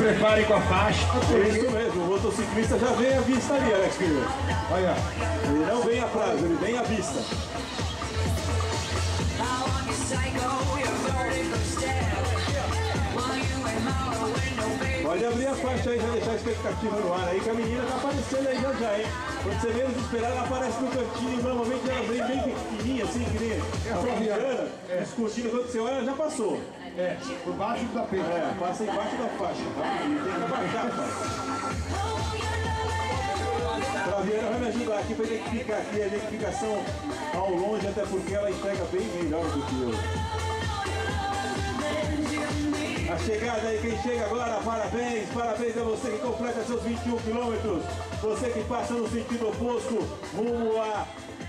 preparem com a faixa. É isso mesmo, o motociclista já vem à vista ali, Alex Miller. Olha, ele não vem a prazo, ele vem à vista. Pode abrir a faixa aí, já deixar a expectativa no ar aí, que a menina tá aparecendo aí já, hein? Quando você menos esperar, ela aparece no cantinho, normalmente ela vem bem pequenininha, assim, que nem a Flaviana, discutindo, quando você olha, ela já passou. É, por baixo da pena. É, passa embaixo da faixa, tá? E tem que abaixar, cara. A Flaviana vai me ajudar aqui pra identificar aqui a identificação ao longe, até porque ela entrega bem melhor do que eu. A chegada aí, quem chega agora, parabéns, parabéns a você que completa seus 21 quilômetros, você que passa no sentido oposto, rumo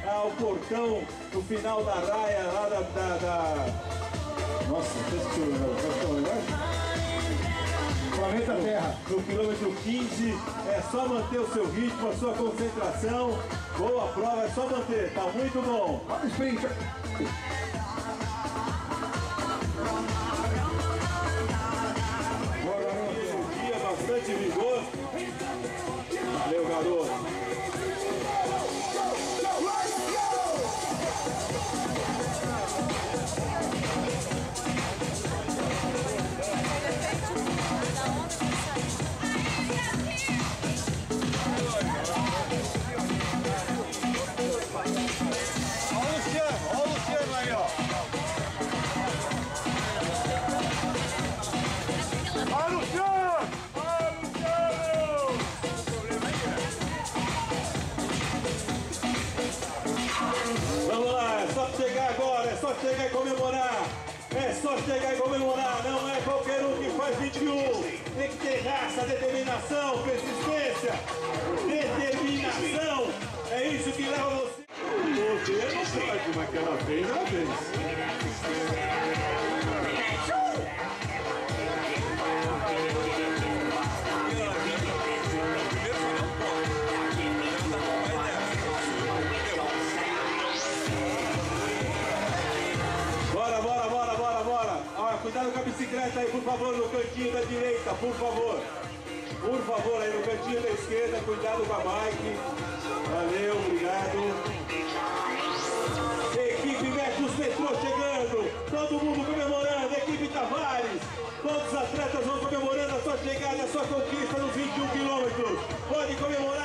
ao portão, no final da raia, lá da... Nossa, esqueci o negócio. Planeta Terra. No quilômetro 15, é só manter o seu ritmo, a sua concentração, boa prova, é só manter, tá muito bom. Olha o sprint. Bastante vigor. Valeu, garoto. Olha o Luciano aí, ó. Olha o Luciano! Vamos lá, é só chegar agora, é só chegar e comemorar. É só chegar e comemorar, não é qualquer um que faz 21. Tem que ter raça, determinação, persistência. Determinação, é isso que leva você. Você não sabe, mas que ela fez. Cuidado com a bicicleta aí, por favor, no cantinho da direita, por favor. Por favor, aí no cantinho da esquerda, cuidado com a bike. Valeu, obrigado. Equipe Metros Metrô chegando, todo mundo comemorando, equipe Tavares. Todos os atletas vão comemorando a sua chegada, a sua conquista nos 21 quilômetros. Pode comemorar.